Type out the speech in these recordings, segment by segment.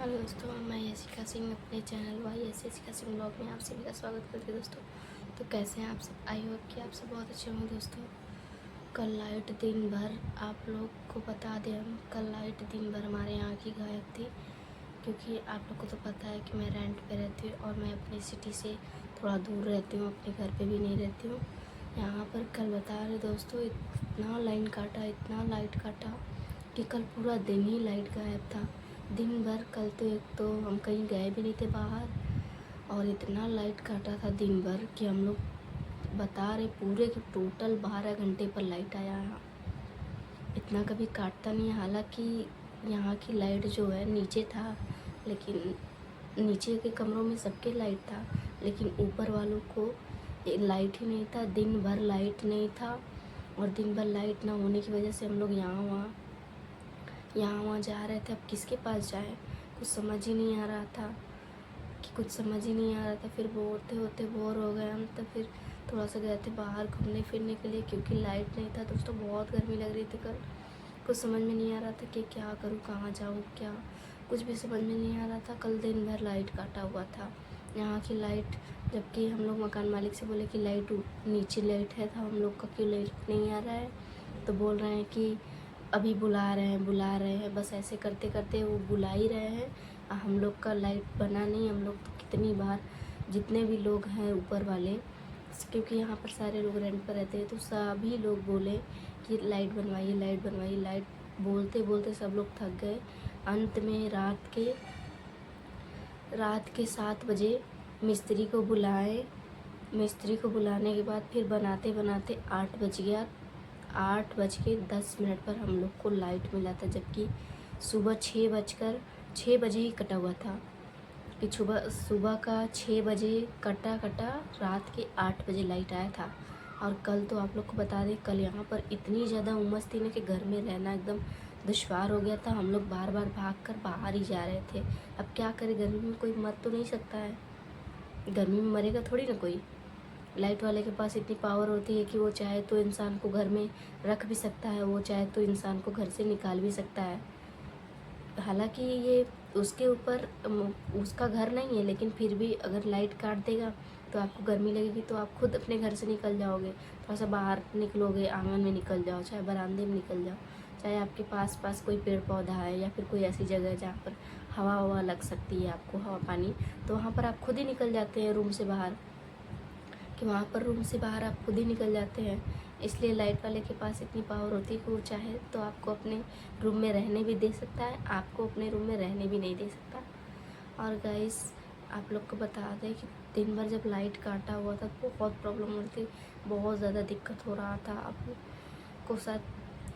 Hello दोस्तों, मैं यशिका सिंह अपने channel Y Yashika Singh vlog में आप सभी का स्वागत करती हूँ। दोस्तों तो कैसे हैं आप सब? आई होप कि आप सब बहुत अच्छे होंगे। दोस्तों कल लाइट दिन भर, आप लोग को बता दें, हम कल लाइट दिन भर हमारे यहाँ की गायब थी, क्योंकि आप लोग को तो पता है कि मैं रेंट पे रहती हूँ और मैं अपनी सिटी से थोड़ा दूर रहती हूँ, अपने घर पे भी नहीं रहती हूँ। यहाँ पर कल बता रहे दोस्तों, इतना लाइन काटा, इतना लाइट काटा कि कल पूरा दिन ही लाइट गायब था। दिन भर कल तो एक तो हम कहीं गए भी नहीं थे बाहर, और इतना लाइट काटा था दिन भर कि हम लोग बता रहे पूरे के टोटल 12 घंटे पर लाइट आया है। इतना कभी काटता नहीं है। हालांकि यहाँ की लाइट जो है नीचे था, लेकिन नीचे के कमरों में सबके लाइट था, लेकिन ऊपर वालों को लाइट ही नहीं था। दिन भर लाइट नहीं था, और दिन भर लाइट ना होने की वजह से हम लोग यहाँ वहाँ जा रहे थे। अब किसके पास जाए, कुछ समझ ही नहीं आ रहा था फिर बोलते होते बोर हो गए हम, तो फिर थोड़ा सा गए थे बाहर घूमने फिरने के लिए, क्योंकि लाइट नहीं था। दोस्तों बहुत गर्मी लग रही थी कल, कुछ समझ में नहीं आ रहा था कि क्या करूँ, कहाँ जाऊँ, क्या कुछ भी समझ में नहीं आ रहा था। कल दिन भर लाइट काटा हुआ था यहाँ की लाइट, जबकि हम लोग मकान मालिक से बोले कि लाइट नीचे लाइट है, तो हम लोग का क्यों लाइट नहीं आ रहा है, तो बोल रहे हैं कि अभी बुला रहे हैं। बस ऐसे करते करते वो बुला ही रहे हैं। हम लोग का लाइट बना नहीं। हम लोग तो कितनी बार, जितने भी लोग हैं ऊपर वाले, क्योंकि यहाँ पर सारे लोग रेंट पर रहते हैं, तो सभी लोग बोले कि लाइट बनवाइए। लाइट बोलते बोलते सब लोग थक गए। अंत में रात के 7 बजे मिस्त्री को बुलाने के बाद फिर बनाते बनाते 8 बज गया। 8:10 पर हम लोग को लाइट मिला था, जबकि सुबह 6 बजे ही कटा हुआ था। कि सुबह का 6 बजे कटा रात के 8 बजे लाइट आया था। और कल तो आप लोग को बता दें, कल यहाँ पर इतनी ज़्यादा उमस थी ना कि घर में रहना एकदम दुश्वार हो गया था। हम लोग बार बार भाग कर बाहर ही जा रहे थे। अब क्या करें, गर्मी में कोई मर तो नहीं सकता है, गर्मी में मरेगा थोड़ी ना कोई। लाइट वाले के पास इतनी पावर होती है कि वो चाहे तो इंसान को घर में रख भी सकता है, वो चाहे तो इंसान को घर से निकाल भी सकता है। हालांकि ये उसके ऊपर उसका घर नहीं है, लेकिन फिर भी अगर लाइट काट देगा तो आपको गर्मी लगेगी, तो आप खुद अपने घर से निकल जाओगे, थोड़ा सा बाहर निकलोगे, आंगन में निकल जाओ, चाहे बरामदे में निकल जाओ, चाहे आपके पास कोई पेड़ पौधा है या फिर कोई ऐसी जगह है जहाँ पर हवा लग सकती है आपको, हवा पानी, तो वहाँ पर आप खुद ही निकल जाते हैं रूम से बाहर, आप खुद ही निकल जाते हैं। इसलिए लाइट वाले के पास इतनी पावर होती है कि वो चाहे तो आपको अपने रूम में रहने भी दे सकता है, आपको अपने रूम में रहने भी नहीं दे सकता। और गाइस, आप लोग को बता दें कि दिन भर जब लाइट काटा हुआ था बहुत प्रॉब्लम हो रही थी, बहुत ज़्यादा दिक्कत हो रहा था। आप लोग को साथ,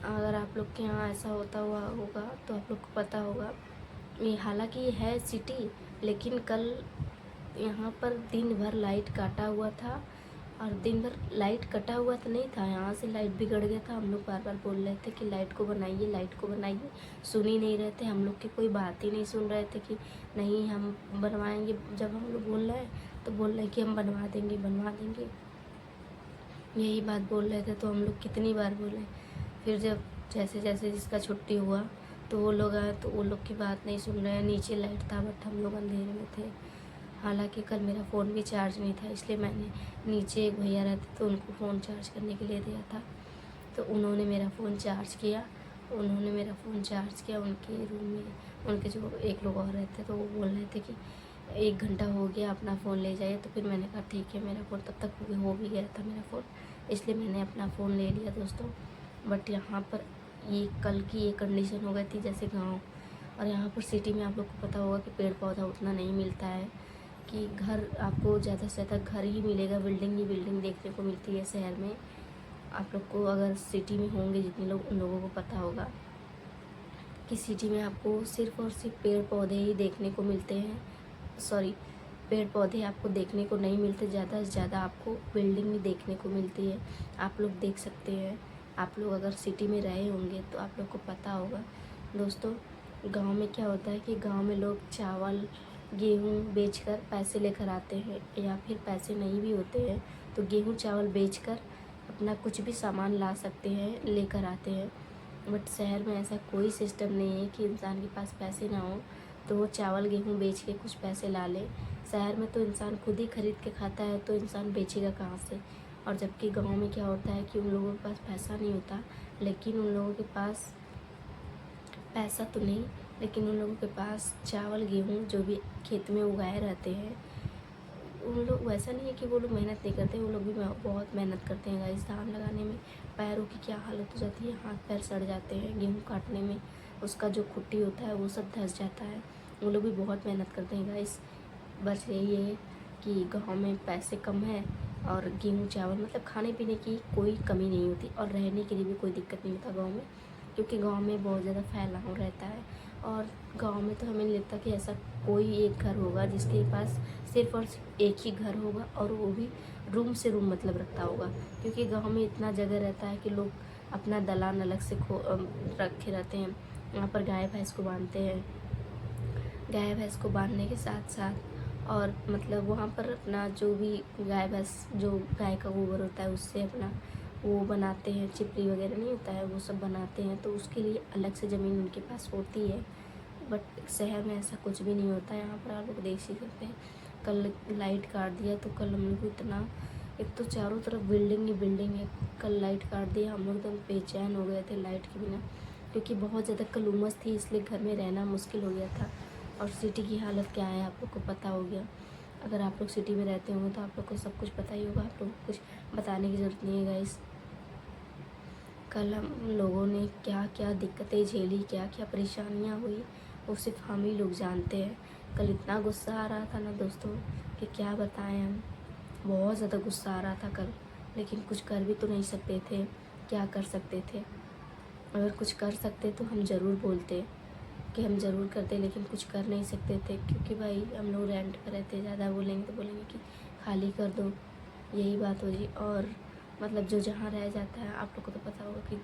अगर आप लोग के यहाँ ऐसा होता हुआ होगा तो आप लोग को पता होगा। ये हालांकि ये है सिटी, लेकिन कल यहाँ पर दिन भर लाइट काटा हुआ था। और दिन भर लाइट कटा हुआ तो नहीं था, यहाँ से लाइट बिगड़ गया था। हम लोग बार बार बोल रहे थे कि लाइट को बनाइए, सुन ही नहीं रहे थे। हम लोग की कोई बात ही नहीं सुन रहे थे कि नहीं हम बनवाएंगे। जब हम लोग बोल रहे हैं तो बोल रहे हैं कि हम बनवा देंगे, यही बात बोल रहे थे। तो हम लोग कितनी बार बोले, फिर जब जैसे जैसे जिसका छुट्टी हुआ तो वो लोग आए, तो वो लोग की बात नहीं सुन रहे हैं। नीचे लाइट था बट हम लोग अंधेरे में थे। हालांकि कल मेरा फ़ोन भी चार्ज नहीं था, इसलिए मैंने नीचे एक भैया रहते तो उनको फ़ोन चार्ज करने के लिए दिया था, तो उन्होंने मेरा फ़ोन चार्ज किया। उनके रूम में उनके जो एक लोग और रहते, तो वो बोल रहे थे कि 1 घंटा हो गया, अपना फ़ोन ले जाइए। तो फिर मैंने कहा ठीक है, मेरा फ़ोन तब तक हो भी गया था मेरा फ़ोन, इसलिए मैंने अपना फ़ोन ले लिया दोस्तों। बट यहाँ पर ये कल की ये कंडीशन हो गई थी जैसे गाँव, और यहाँ पर सिटी में आप लोग को पता होगा कि पेड़ पौधा उतना नहीं मिलता है, कि घर आपको ज़्यादा से ज़्यादा घर ही मिलेगा, बिल्डिंग ही बिल्डिंग देखने को मिलती है शहर में। आप लोग को अगर सिटी में होंगे जितने लोग, उन लोगों को पता होगा कि सिटी में आपको सिर्फ़ और सिर्फ पेड़ पौधे ही देखने को मिलते हैं। सॉरी, पेड़ पौधे आपको देखने को नहीं मिलते, ज़्यादा से ज़्यादा आपको बिल्डिंग ही देखने को मिलती है। आप लोग देख सकते हैं, आप लोग अगर सिटी में रहे होंगे तो आप लोग को पता होगा। दोस्तों, गांव में क्या होता है कि गांव में लोग चावल गेहूँ बेचकर पैसे लेकर आते हैं, या फिर पैसे नहीं भी होते हैं तो गेहूँ चावल बेचकर अपना कुछ भी सामान ला सकते हैं, लेकर आते हैं। बट शहर में ऐसा कोई सिस्टम नहीं है कि इंसान के पास पैसे ना हो तो वो चावल गेहूँ बेच के कुछ पैसे ला ले। शहर में तो इंसान खुद ही खरीद के खाता है, तो इंसान बेचेगा कहाँ से। और जबकि गांव में क्या होता है कि उन लोगों के पास पैसा नहीं होता, लेकिन उन लोगों के पास पैसा तो नहीं, लेकिन उन लोगों के पास चावल गेहूँ जो भी खेत में उगाए रहते हैं, उन लोग वैसा नहीं है कि वो लोग मेहनत नहीं करते, वो लोग भी बहुत मेहनत करते हैं गाइस। धान लगाने में पैरों की क्या हालत हो जाती है, हाथ पैर सड़ जाते हैं। गेहूँ काटने में उसका जो खुट्टी होता है वो सब धंस जाता है। वो लोग भी बहुत मेहनत करते हैं गाइस। बस यही है कि गाँव में पैसे कम है और गेहूँ चावल मतलब खाने पीने की कोई कमी नहीं होती, और रहने के लिए भी कोई दिक्कत नहीं होता गाँव में, क्योंकि गांव में बहुत ज़्यादा फैलाव रहता है। और गांव में तो हमें नहीं लगता कि ऐसा कोई एक घर होगा जिसके पास सिर्फ और सिर्फ एक ही घर होगा, और वो भी रूम से रूम मतलब रखता होगा, क्योंकि गांव में इतना जगह रहता है कि लोग अपना दलान अलग से रखे रहते हैं। वहाँ पर गाय भैंस को बांधते हैं। गाय भैंस को बांधने के साथ साथ और मतलब वहाँ पर अपना जो भी गाय भैंस जो गाय का गोबर होता है उससे अपना वो बनाते हैं, चिपड़ी वगैरह नहीं होता है वो सब बनाते हैं, तो उसके लिए अलग से ज़मीन उनके पास होती है। बट शहर में ऐसा कुछ भी नहीं होता है। यहाँ पर आप लोग देख ही सकते हैं, कल लाइट काट दिया तो कल हम लोग को इतना, एक तो चारों तरफ बिल्डिंग ही बिल्डिंग है, कल लाइट काट दिया हम लोग एकदम बेचैन हो गए थे लाइट के बिना, क्योंकि बहुत ज़्यादा कल उमस थी, इसलिए घर में रहना मुश्किल हो गया था। और सिटी की हालत क्या है आप लोग को पता हो गया। अगर आप लोग सिटी में रहते होंगे तो आप लोग को सब कुछ पता ही होगा, आप लोग को कुछ बताने की ज़रूरत नहीं है गाइस। कल हम लोगों ने क्या क्या दिक्कतें झेली, क्या क्या परेशानियां हुई, वो सिर्फ हम ही लोग जानते हैं। कल इतना गुस्सा आ रहा था ना दोस्तों कि क्या बताएं हम, बहुत ज़्यादा गुस्सा आ रहा था कल, लेकिन कुछ कर भी तो नहीं सकते थे। क्या कर सकते थे? अगर कुछ कर सकते तो हम ज़रूर बोलते कि हम ज़रूर करते, लेकिन कुछ कर नहीं सकते थे, क्योंकि भाई हम लोग रेंट पर रहते। ज़्यादा बोलेंगे तो बोलेंगे कि खाली कर दो, यही बात होगी। और मतलब जो जहाँ रह जाता है, आप लोग को तो पता होगा कि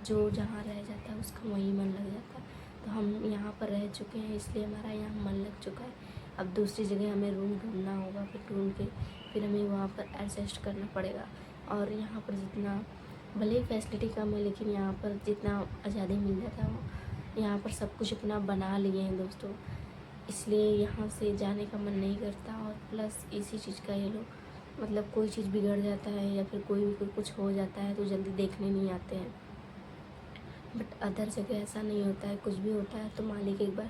जो जहाँ रह जाता है उसका वहीं मन लग जाता है। तो हम यहाँ पर रह चुके हैं, इसलिए हमारा यहाँ मन लग चुका है। अब दूसरी जगह हमें रूम ढूंढना होगा, फिर ढूंढ के फिर हमें वहाँ पर एडजस्ट करना पड़ेगा। और यहाँ पर जितना भले ही फैसिलिटी कम है, लेकिन यहाँ पर जितना आज़ादी मिल जाता है वो यहाँ पर सब कुछ अपना बना लिए हैं दोस्तों, इसलिए यहाँ से जाने का मन नहीं करता। और प्लस इसी चीज़ का ये लोग मतलब कोई चीज़ बिगड़ जाता है या फिर कोई कुछ हो जाता है तो जल्दी देखने नहीं आते हैं। बट अदर जगह ऐसा नहीं होता है, कुछ भी होता है तो मालिक एक बार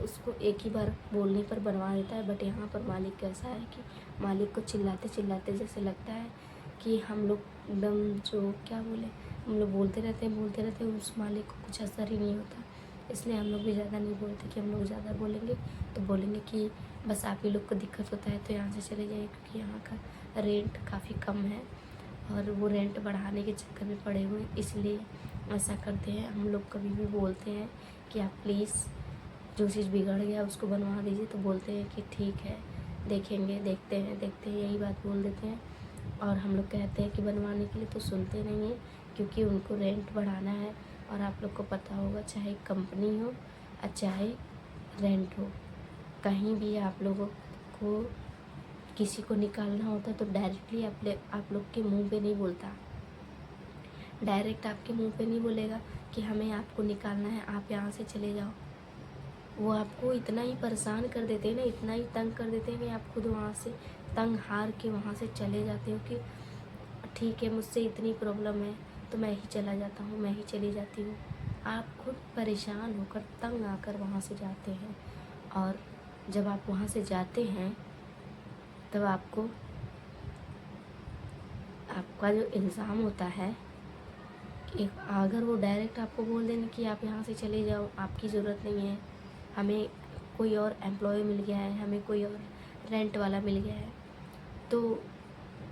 उसको एक ही बार बोलने पर बनवा देता है। बट यहाँ पर मालिक कैसा है कि मालिक को चिल्लाते चिल्लाते जैसे लगता है कि हम लोग एकदम जो क्या बोले, हम लोग बोलते रहते हैं, उस मालिक को कुछ असर ही नहीं होता। इसलिए हम लोग भी ज़्यादा नहीं बोलते कि हम लोग ज़्यादा बोलेंगे तो बोलेंगे कि बस आप ही लोग को दिक्कत होता है तो यहाँ से चले जाइए, क्योंकि यहाँ का रेंट काफ़ी कम है और वो रेंट बढ़ाने के चक्कर में पड़े हुए हैं, इसलिए ऐसा करते हैं। हम लोग कभी भी बोलते हैं कि आप प्लीज़ जो चीज़ बिगड़ गया उसको बनवा दीजिए, तो बोलते हैं कि ठीक है देखेंगे, देखते हैं यही बात बोल देते हैं। और हम लोग कहते हैं कि बनवाने के लिए तो सुनते नहीं हैं, क्योंकि उनको रेंट बढ़ाना है। और आप लोग को पता होगा, चाहे कंपनी हो और चाहे रेंट हो, कहीं भी आप लोगों को किसी को निकालना होता तो डायरेक्टली आप लोग के मुंह पे नहीं बोलता, डायरेक्ट आपके मुंह पे नहीं बोलेगा कि हमें आपको निकालना है, आप यहाँ से चले जाओ। वो आपको इतना ही परेशान कर देते हैं ना, इतना ही तंग कर देते हैं कि आप खुद वहाँ से तंग हार के वहाँ से चले जाते हो कि ठीक है मुझसे इतनी प्रॉब्लम है तो मैं ही चला जाता हूँ, मैं ही चली जाती हूँ। आप खुद परेशान होकर तंग आकर वहाँ से जाते हैं। और जब आप वहाँ से जाते हैं तब आपका जो इल्ज़ाम होता है कि अगर वो डायरेक्ट आपको बोल दें कि आप यहाँ से चले जाओ, आपकी ज़रूरत नहीं है, हमें कोई और एम्प्लॉय मिल गया है, हमें कोई और रेंट वाला मिल गया है, तो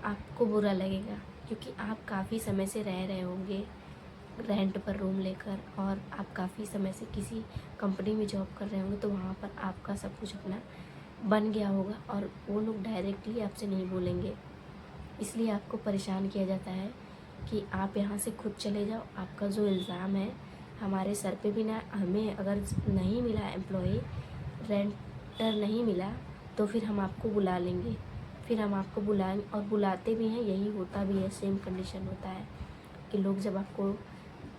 आपको बुरा लगेगा, क्योंकि आप काफ़ी समय से रह रहे होंगे रेंट पर रूम लेकर, और आप काफ़ी समय से किसी कंपनी में जॉब कर रहे होंगे, तो वहाँ पर आपका सब कुछ अपना बन गया होगा और वो लोग डायरेक्टली आपसे नहीं बोलेंगे। इसलिए आपको परेशान किया जाता है कि आप यहाँ से खुद चले जाओ। आपका जो इल्ज़ाम है हमारे सर पे भी ना, हमें अगर नहीं मिला एम्प्लॉय, रेंटर नहीं मिला, तो फिर हम आपको बुला लेंगे, फिर हम आपको बुलाएंगे। और बुलाते भी हैं, यही होता भी है, सेम कंडीशन होता है कि लोग जब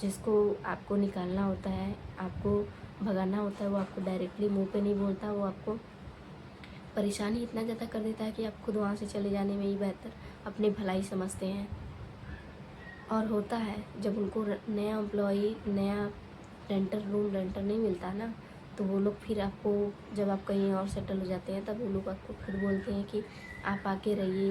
जिसको आपको निकालना होता है, आपको भगाना होता है वो आपको डायरेक्टली मुंह पे नहीं बोलता, वो आपको परेशानी इतना ज़्यादा कर देता है कि आप खुद वहाँ से चले जाने में ही बेहतर अपनी भलाई समझते हैं। और होता है जब उनको नया एम्प्लॉई, नया रूम रेंटर नहीं मिलता ना, तो वो लोग फिर आपको, जब आप कहीं और सेटल हो जाते हैं, तब वो लोग आपको फिर बोलते हैं कि आप आके रहिए,